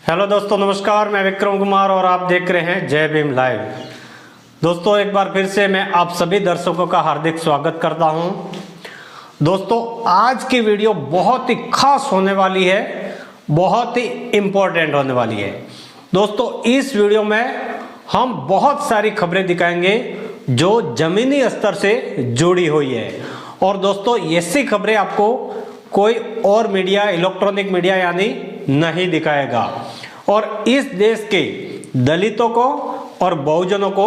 Hello दोस्तों, नमस्कार। मैं विक्रम कुमार और आप देख रहे हैं जय भीम लाइव। दोस्तों, एक बार फिर से मैं आप सभी दर्शकों का हार्दिक स्वागत करता हूं। दोस्तों, आज की वीडियो बहुत ही खास होने वाली है, बहुत ही इम्पोर्टेंट होने वाली है। दोस्तों, इस वीडियो में हम बहुत सारी खबरें दिखाएंगे जो जमीनी स्तर से जुड़ी हुई है। और दोस्तों, ऐसी खबरें आपको कोई और मीडिया, इलेक्ट्रॉनिक मीडिया यानी नहीं दिखाएगा। और इस देश के दलितों को और बहुजनों को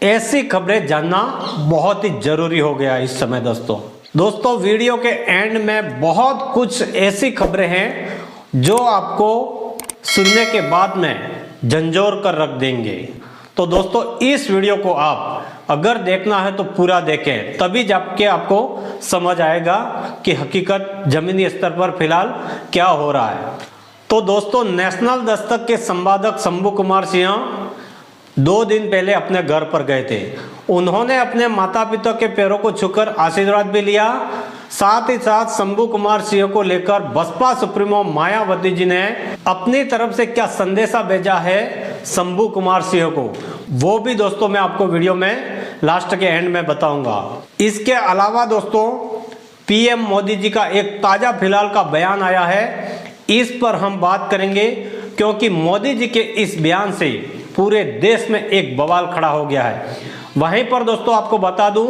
ऐसी खबरें जानना बहुत ही जरूरी हो गया इस समय। दोस्तों, वीडियो के एंड में बहुत कुछ ऐसी खबरें हैं जो आपको सुनने के बाद में झंझोर कर रख देंगे। तो दोस्तों, इस वीडियो को आप अगर देखना है तो पूरा देखें, तभी जाके आपको समझ आएगा कि हकीकत जमीनी स्तर पर फिलहाल क्या हो रहा है। तो दोस्तों, नेशनल दस्तक के संपादक शंभू कुमार सिंह 2 दिन पहले अपने घर पर गए थे। उन्होंने अपने माता पिता के पैरों को छूकर आशीर्वाद भी लिया। साथ ही साथ शंभू कुमार सिंह को लेकर बसपा सुप्रीमो मायावती जी ने अपनी तरफ से क्या संदेशा भेजा है शंभू कुमार सिंह को, वो भी दोस्तों मैं आपको वीडियो में लास्ट के एंड में बताऊंगा। इसके अलावा दोस्तों, पीएम मोदी जी का एक ताजा फिलहाल का बयान आया है, इस पर हम बात करेंगे, क्योंकि मोदी जी के इस बयान से पूरे देश में एक बवाल खड़ा हो गया है। वहीं पर दोस्तों आपको बता दूं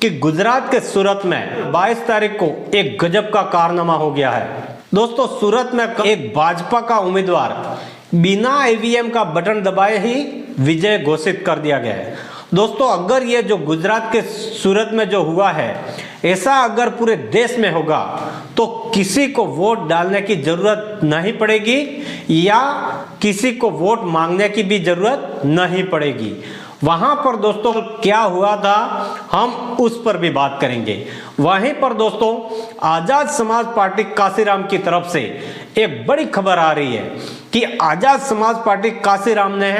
कि गुजरात के सूरत में 22 तारीख को एक गजब का कारनामा हो गया है। दोस्तों, सूरत में एक भाजपा का उम्मीदवार बिना ईवीएम का बटन दबाए ही विजय घोषित कर दिया गया है। दोस्तों, अगर ये जो गुजरात के सूरत में जो हुआ है, ऐसा अगर पूरे देश में होगा तो किसी को वोट डालने की जरूरत नहीं पड़ेगी या किसी को वोट मांगने की भी जरूरत नहीं पड़ेगी। वहां पर दोस्तों क्या हुआ था, हम उस पर भी बात करेंगे। वहीं पर दोस्तों, आजाद समाज पार्टी काशीराम की तरफ से एक बड़ी खबर आ रही है कि आजाद समाज पार्टी काशीराम ने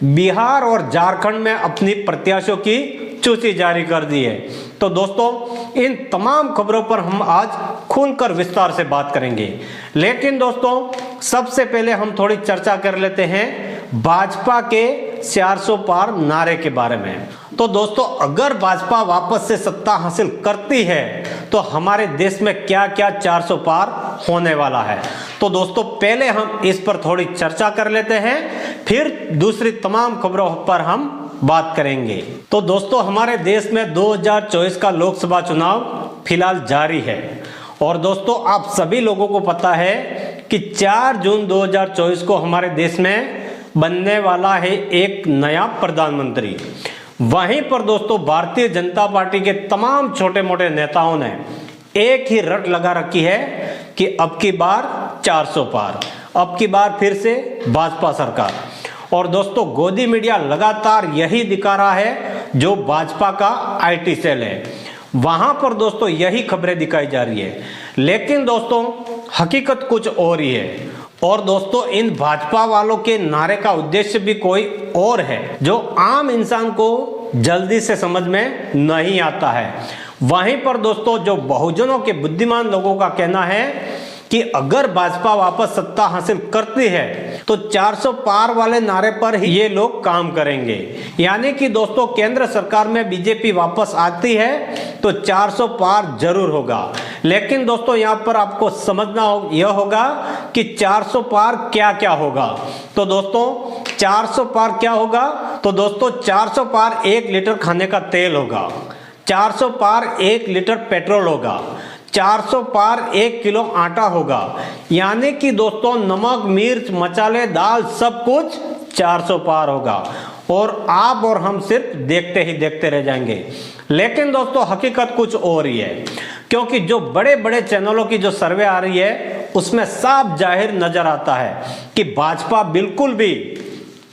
बिहार और झारखंड में अपनी प्रत्याशियों की सूची जारी कर दी है। तो दोस्तों, इन तमाम खबरों पर हम आज खुलकर विस्तार से बात करेंगे। लेकिन दोस्तों, सबसे पहले हम थोड़ी चर्चा कर लेते हैं भाजपा के 400 पार नारे के बारे में। तो दोस्तों, अगर भाजपा वापस से सत्ता हासिल करती है तो हमारे देश में क्या क्या 400 पार होने वाला है। तो दोस्तों, पहले हम इस पर थोड़ी चर्चा कर लेते हैं, फिर दूसरी तमाम खबरों पर हम बात करेंगे। तो दोस्तों, हमारे देश में 2024 का लोकसभा चुनाव फिलहाल जारी है। और दोस्तों, आप सभी लोगों को पता है कि 4 जून 2024 को हमारे देश में बनने वाला है एक नया प्रधानमंत्री। वहीं पर दोस्तों, भारतीय जनता पार्टी के तमाम छोटे मोटे नेताओं ने एक ही रट लगा रखी है कि अब की बार 400 पार, अब की बार फिर से भाजपा सरकार। और दोस्तों, गोदी मीडिया लगातार यही दिखा रहा है जो भाजपा का आईटी सेल है, वहां पर दोस्तों यही खबरें दिखाई जा रही है। लेकिन दोस्तों, हकीकत कुछ और ही है। और दोस्तों, इन भाजपा वालों के नारे का उद्देश्य भी कोई और है जो आम इंसान को जल्दी से समझ में नहीं आता है। वहीं पर दोस्तों, जो बहुजनों के बुद्धिमान लोगों का कहना है कि अगर भाजपा वापस सत्ता हासिल करती है तो 400 पार वाले नारे पर ही ये लोग काम करेंगे। यानी कि दोस्तों, केंद्र सरकार में बीजेपी वापस आती है तो 400 पार जरूर होगा। लेकिन दोस्तों, यहाँ पर आपको समझना यह होगा कि 400 पार क्या क्या होगा। तो दोस्तों, 400 पार क्या होगा? तो दोस्तों, 400 पार 1 लीटर खाने का तेल होगा, 400 पार 1 लीटर पेट्रोल होगा, 400 पार 1 किलो आटा होगा। यानी कि दोस्तों, नमक, मिर्च, मसाले, दाल सब कुछ 400 पार होगा। और आप और हम सिर्फ देखते ही देखते रह जाएंगे। लेकिन दोस्तों, हकीकत कुछ और ही है, क्योंकि जो बड़े बड़े चैनलों की जो सर्वे आ रही है उसमें साफ जाहिर नजर आता है कि भाजपा बिल्कुल भी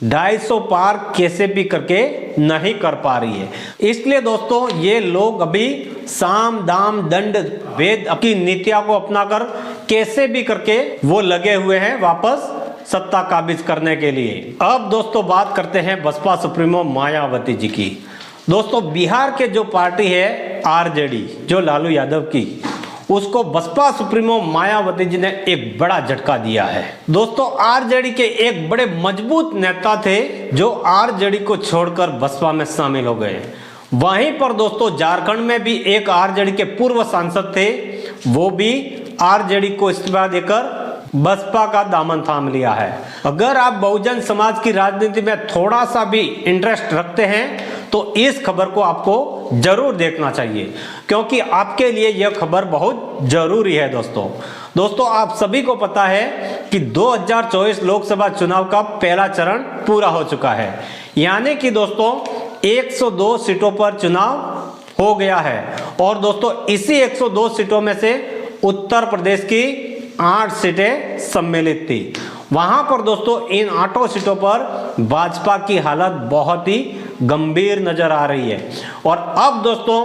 250 पार कैसे भी करके नहीं कर पा रही है। इसलिए दोस्तों, ये लोग अभी साम दाम दंड भेद की नीतियों को अपनाकर कैसे भी करके वो लगे हुए हैं वापस सत्ता काबिज करने के लिए। अब दोस्तों, बात करते हैं बसपा सुप्रीमो मायावती जी की। दोस्तों, बिहार के जो पार्टी है आरजेडी, जो लालू यादव की, उसको बसपा सुप्रीमो मायावती जी ने एक बड़ा झटका दिया है। दोस्तों आरजेडी के एक बड़े मजबूत नेता थे जो आरजेडी को छोड़कर बसपा में शामिल हो गए। वहीं पर दोस्तों झारखंड में भी एक आरजेडी के पूर्व सांसद थे, वो भी आरजेडी को इस्तीफा देकर बसपा का दामन थाम लिया है। अगर आप बहुजन समाज की राजनीति में थोड़ा सा भी इंटरेस्ट रखते हैं तो इस खबर को आपको जरूर देखना चाहिए, क्योंकि आपके लिए यह खबर बहुत जरूरी है। दोस्तों आप सभी को पता है कि 2024 लोकसभा चुनाव का पहला चरण पूरा हो चुका है, यानी कि दोस्तों 102 सीटों पर चुनाव हो गया है। और दोस्तों इसी 102 सीटों में से उत्तर प्रदेश की 8 सीटें सम्मिलित थी। वहां पर दोस्तों इन 8 सीटों पर भाजपा की हालत बहुत ही गंभीर नजर आ रही है। और अब दोस्तों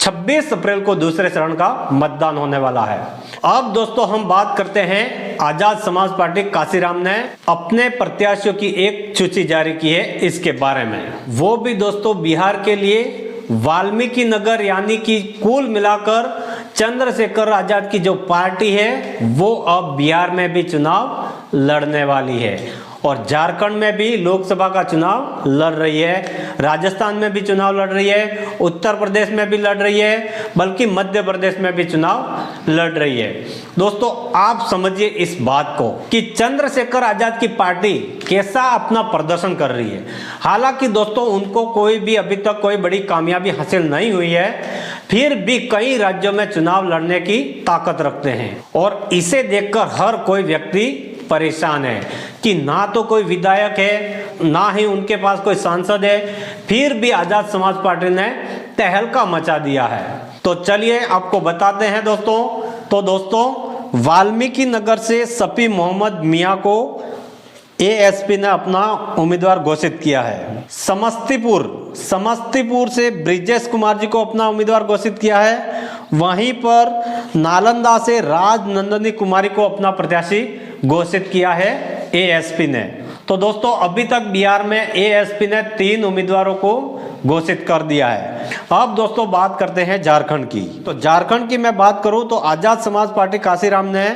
26 अप्रैल को दूसरे चरण का मतदान होने वाला है। अब दोस्तों हम बात करते हैं, आजाद समाज पार्टी काशीराम ने अपने प्रत्याशियों की एक सूची जारी की है इसके बारे में। वो भी दोस्तों बिहार के लिए वाल्मीकि नगर यानी कि कुल मिलाकर चंद्रशेखर आजाद की जो पार्टी है वो अब बिहार में भी चुनाव लड़ने वाली है, और झारखंड में भी लोकसभा का चुनाव लड़ रही है, राजस्थान में भी चुनाव लड़ रही है, उत्तर प्रदेश में भी लड़ रही है, बल्कि मध्य प्रदेश में भी चुनाव लड़ रही है। दोस्तों आप समझिए इस बात को कि चंद्रशेखर आजाद की पार्टी कैसा अपना प्रदर्शन कर रही है। हालांकि दोस्तों उनको कोई भी अभी तक कोई बड़ी कामयाबी हासिल नहीं हुई है, फिर भी कई राज्यों में चुनाव लड़ने की ताकत रखते हैं, और इसे देखकर हर कोई व्यक्ति परेशान है कि ना तो कोई विधायक है, ना ही उनके पास कोई सांसद है, फिर भी आजाद समाज पार्टी ने तहलका मचा दिया है। तो चलिए आपको बताते हैं दोस्तों वाल्मीकि नगर से सफी मोहम्मद मियां को एएसपी ने अपना उम्मीदवार घोषित किया है। समस्तीपुर से ब्रिजेश कुमार जी को अपना उम्मीदवार घोषित किया है। वहीं पर नालंदा से राजनंदिनी कुमारी को अपना प्रत्याशी घोषित किया है एएसपी ने। तो दोस्तों अभी तक बिहार में एएसपी ने 3 उम्मीदवारों को घोषित कर दिया है। अब दोस्तों बात करते हैं झारखंड की। तो झारखंड की मैं बात करूं तो आजाद समाज पार्टी काशीराम ने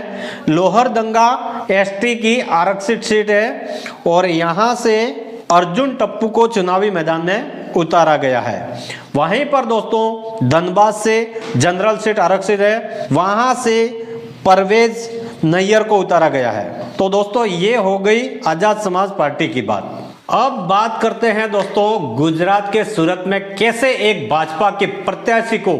लोहरदंगा एसटी की आरक्षित सीट है, और यहां से अर्जुन टप्पू को चुनावी मैदान में उतारा गया है। वहीं पर दोस्तों धनबाद से जनरल सीट आरक्षित है, वहां से परवेज नैयर को उतारा गया है। तो दोस्तों ये हो गई आजाद समाज पार्टी की बात। अब बात करते हैं दोस्तों गुजरात के सूरत में कैसे एक भाजपा के प्रत्याशी को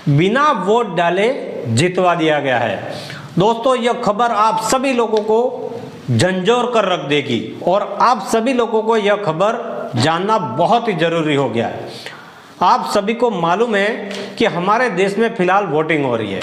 बिना वोट डाले जितवा दिया गया है। दोस्तों यह खबर आप सभी लोगों को झंझोर कर रख देगी, और आप सभी लोगों को यह खबर जानना बहुत ही जरूरी हो गया है। आप सभी को मालूम है कि हमारे देश में फिलहाल वोटिंग हो रही है,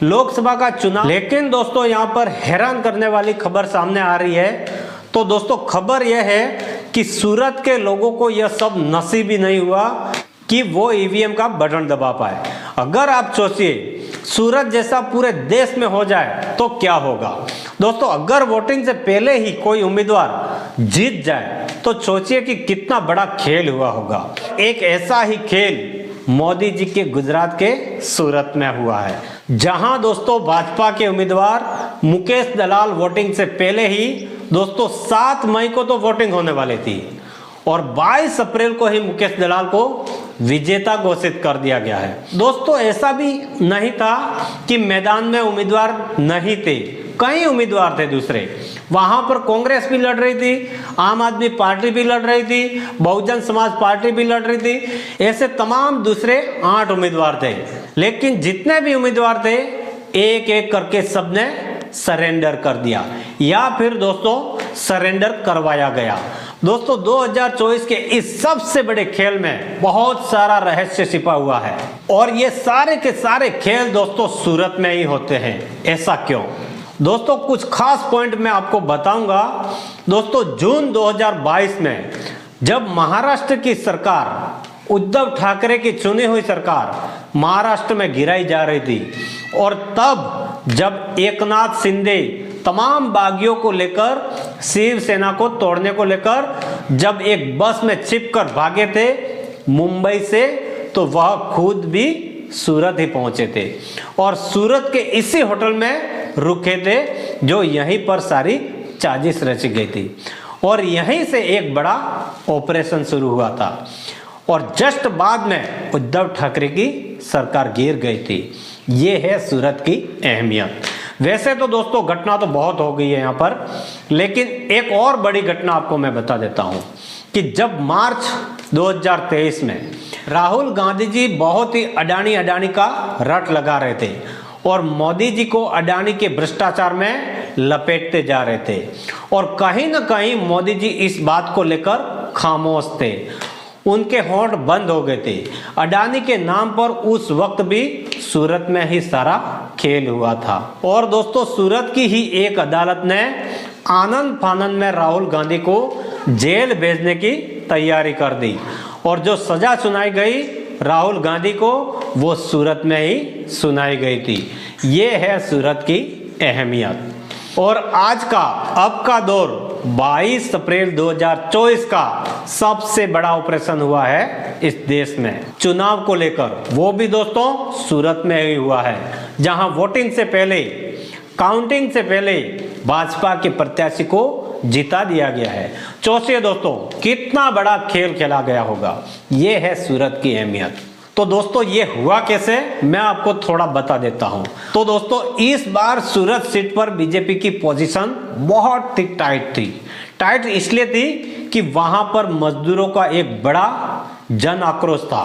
लोकसभा का चुनाव, लेकिन दोस्तों यहाँ पर हैरान करने वाली खबर सामने आ रही है। तो दोस्तों खबर यह है कि सूरत के लोगों को यह सब नसीब ही नहीं हुआ कि वो ईवीएम का बटन दबा पाए। अगर आप सोचिए सूरत जैसा पूरे देश में हो जाए तो क्या होगा। दोस्तों अगर वोटिंग से पहले ही कोई उम्मीदवार जीत जाए तो सोचिए कि कितना बड़ा खेल हुआ होगा। एक ऐसा ही खेल मोदी जी के गुजरात के सूरत में हुआ है, जहां दोस्तों भाजपा के उम्मीदवार मुकेश दलाल वोटिंग से पहले ही दोस्तों 7 मई को तो वोटिंग होने वाली थी, और 22 अप्रैल को ही मुकेश दलाल को विजेता घोषित कर दिया गया है। दोस्तों ऐसा भी नहीं था कि मैदान में उम्मीदवार नहीं थे, कई उम्मीदवार थे दूसरे। वहां पर कांग्रेस भी लड़ रही थी, आम आदमी पार्टी भी लड़ रही थी, बहुजन समाज पार्टी भी लड़ रही थी, ऐसे तमाम दूसरे 8 उम्मीदवार थे। लेकिन जितने भी उम्मीदवार थे एक एक करके सबने सरेंडर कर दिया, या फिर दोस्तों सरेंडर करवाया गया। दोस्तों 2024 के इस सबसे बड़े खेल में बहुत सारा रहस्य छिपा हुआ है, और ये सारे के सारे खेल दोस्तों सूरत में ही होते हैं। ऐसा क्यों? दोस्तों कुछ खास पॉइंट मैं आपको बताऊंगा। दोस्तों जून 2022 में जब महाराष्ट्र की सरकार, उद्धव ठाकरे की चुनी हुई सरकार महाराष्ट्र में गिराई जा रही थी, और तब जब एकनाथ शिंदे तमाम बागियों को लेकर, शिवसेना को तोड़ने को लेकर जब एक बस में छिपकर भागे थे मुंबई से, तो वह खुद भी सूरत ही पहुंचे थे और सूरत के इसी होटल में रुके थे जो यहीं पर सारी साजिश रची गई थी और यहीं से एक बड़ा ऑपरेशन शुरू हुआ था और जस्ट बाद में उद्धव ठाकरे की सरकार गिर गई थी। ये है सूरत की अहमियत। वैसे तो दोस्तों घटना तो बहुत हो गई है यहाँ पर, लेकिन एक और बड़ी घटना आपको मैं बता देता हूँ कि जब मार्च 2023 में राहुल गांधी जी बहुत ही अडानी का रट लगा रहे थे और मोदी जी को अडानी के भ्रष्टाचार में लपेटते जा रहे थे और कहीं ना कहीं मोदी जी इस बात को लेकर खामोश थे, उनके होंठ बंद हो गए थे। अडानी के नाम पर उस वक्त भी सूरत में ही सारा खेल हुआ था और दोस्तों सूरत की ही एक अदालत ने आनंद फानंद में राहुल गांधी को जेल भेजने की तैयारी कर दी और जो सजा सुनाई गई राहुल गांधी को वो सूरत में ही सुनाई गई थी। ये है सूरत की अहमियत। और आज का अब का दौर 22 अप्रैल 2024 का सबसे बड़ा ऑपरेशन हुआ है इस देश में चुनाव को लेकर, वो भी दोस्तों सूरत में ही हुआ है जहां वोटिंग से पहले, काउंटिंग से पहले भाजपा के प्रत्याशी को जिता दिया गया है। सोचिए दोस्तों कितना बड़ा खेल खेला गया होगा। ये है सूरत की अहमियत। तो दोस्तों ये हुआ कैसे, मैं आपको थोड़ा बता देता हूं। तो दोस्तों इस बार सूरत सीट पर बीजेपी की पोजीशन बहुत ही टाइट थी। टाइट इसलिए थी कि वहां पर मजदूरों का एक बड़ा जन आक्रोश था,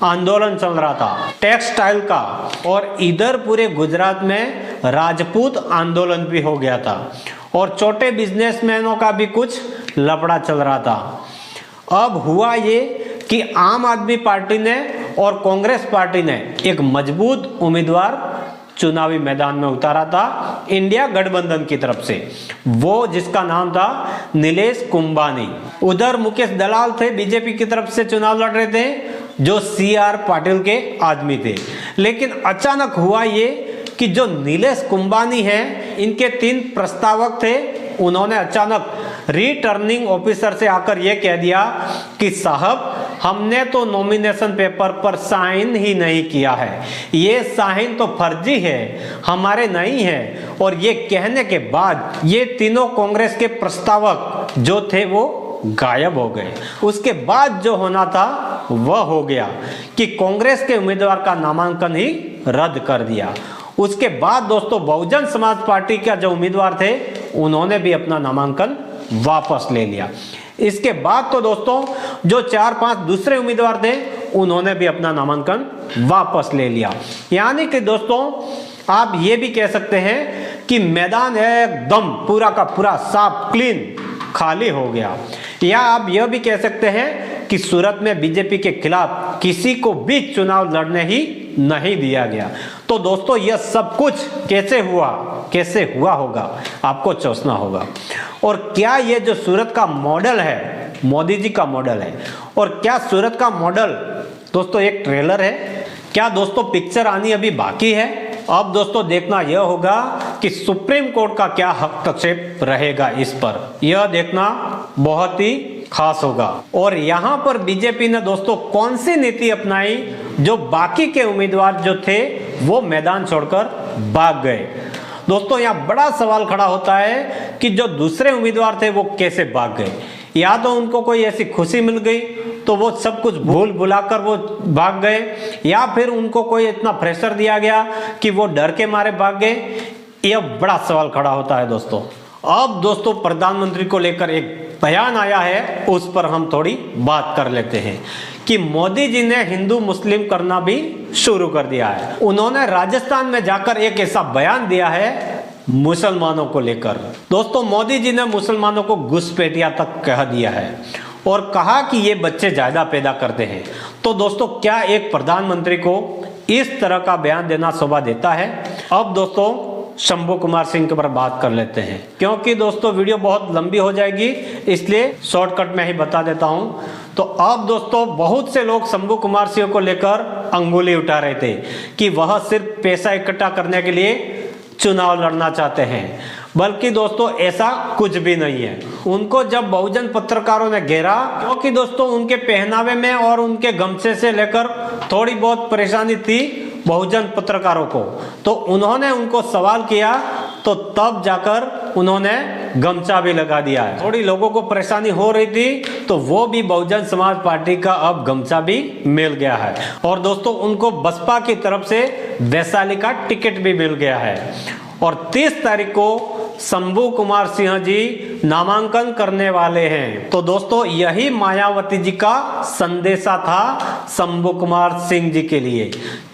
आंदोलन चल रहा था टेक्सटाइल का और इधर पूरे गुजरात में राजपूत आंदोलन भी हो गया था और छोटे बिजनेसमैनों का भी कुछ लफड़ा चल रहा था। अब हुआ ये कि आम आदमी पार्टी ने और कांग्रेस पार्टी ने एक मजबूत उम्मीदवार चुनावी मैदान में उतारा था इंडिया गठबंधन की तरफ से, वो जिसका नाम था नीलेश कुंभानी। उधर मुकेश दलाल थे, बीजेपी की तरफ से चुनाव लड़ रहे थे जो CR पाटिल के आदमी थे। लेकिन अचानक हुआ ये कि जो नीलेश कुंभानी हैं, इनके 3 प्रस्तावक थे, उन्होंने अचानक रिटर्निंग ऑफिसर से आकर यह कह दिया कि साहब हमने तो नॉमिनेशन पेपर पर साइन ही नहीं किया है, ये साइन तो फर्जी है, हमारे नहीं है। और ये कहने के बाद ये तीनों कांग्रेस के प्रस्तावक जो थे वो गायब हो गए। उसके बाद जो होना था वह हो गया कि कांग्रेस के उम्मीदवार का नामांकन ही रद्द कर दिया। उसके बाद दोस्तों बहुजन समाज पार्टी का जो उम्मीदवार थे उन्होंने भी अपना नामांकन वापस ले लिया। इसके बाद तो दोस्तों जो 4-5 दूसरे उम्मीदवार थे उन्होंने भी अपना नामांकन वापस ले लिया। यानी कि दोस्तों आप ये भी कह सकते हैं कि मैदान एकदम पूरा का पूरा साफ क्लीन खाली हो गया, या आप यह भी कह सकते हैं कि सूरत में बीजेपी के खिलाफ किसी को भी चुनाव लड़ने ही नहीं दिया गया। तो दोस्तों यह सब कुछ कैसे हुआ होगा आपको सोचना होगा। और क्या ये जो सूरत का मॉडल है मोदी जी का मॉडल है, और क्या सूरत का मॉडल दोस्तों एक ट्रेलर है, क्या दोस्तों पिक्चर आनी अभी बाकी है? अब दोस्तों देखना यह होगा कि सुप्रीम कोर्ट का क्या हस्तक्षेप रहेगा इस पर, यह देखना बहुत ही खास होगा। और यहाँ पर बीजेपी ने दोस्तों कौन सी नीति अपनाई जो बाकी के उम्मीदवार जो थे वो मैदान छोड़कर भाग गए। दोस्तों यहाँ बड़ा सवाल खड़ा होता है कि जो दूसरे उम्मीदवार थे वो कैसे भाग गए। या तो उनको कोई ऐसी खुशी मिल गई तो वो सब कुछ भूल भुलाकर वो भाग गए, या फिर उनको कोई इतना प्रेशर दिया गया कि वो डर के मारे भाग गए। यह बड़ा सवाल खड़ा होता है दोस्तों। अब दोस्तों प्रधानमंत्री को लेकर एक बयान आया है, उस पर हम थोड़ी बात कर लेते हैं कि मोदी जी ने हिंदू मुस्लिम करना भी शुरू कर दिया है। उन्होंने राजस्थान में जाकर एक ऐसा बयान दिया है मुसलमानों को लेकर। दोस्तों मोदी जी ने मुसलमानों को घुसपैठिया तक कह दिया है और कहा कि ये बच्चे ज्यादा पैदा करते हैं। तो दोस्तों क्या एक प्रधानमंत्री को इस तरह का बयान देना शोभा देता है? अब दोस्तों शंभू कुमार सिंह के ऊपर बात कर लेते हैं, क्योंकि दोस्तों वीडियो बहुत लंबी हो जाएगी इसलिए शॉर्टकट में ही बता देता हूं। तो अब दोस्तों बहुत से लोग शंभू कुमार सिंह को लेकर अंगुली उठा रहे थे कि वह सिर्फ पैसा इकट्ठा करने के लिए चुनाव लड़ना चाहते हैं, बल्कि दोस्तों ऐसा कुछ भी नहीं है। उनको जब बहुजन पत्रकारों ने घेरा, क्योंकि दोस्तों उनके पहनावे में और उनके गमछे से लेकर थोड़ी बहुत परेशानी थी, बहुजन पत्रकारों को, तो उन्होंने उनको सवाल किया तो तब जाकर उन्होंने गमछा भी लगा दिया है। थोड़ी लोगों को परेशानी हो रही थी तो वो भी बहुजन समाज पार्टी का अब गमछा भी मिल गया है। और दोस्तों उनको बसपा की तरफ से वैशाली का टिकट भी मिल गया है। और 30 तारीख को शंभू कुमार सिंह जी नामांकन करने वाले हैं। तो दोस्तों यही मायावती जी का संदेशा था शंभू कुमार सिंह जी के लिए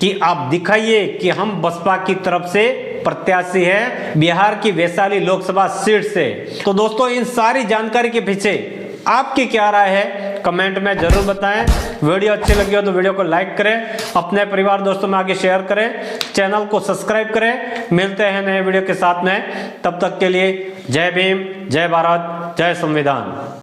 कि आप दिखाइए कि हम बसपा की तरफ से प्रत्याशी है बिहार की वैशाली लोकसभा सीट से। तो दोस्तों इन सारी जानकारी के पीछे आपकी क्या राय है कमेंट में जरूर बताएं। वीडियो अच्छी लगी हो तो वीडियो को लाइक करें, अपने परिवार दोस्तों में आगे शेयर करें, चैनल को सब्सक्राइब करें। मिलते हैं नए वीडियो के साथ में, तब तक के लिए जय भीम, जय भारत, जय संविधान।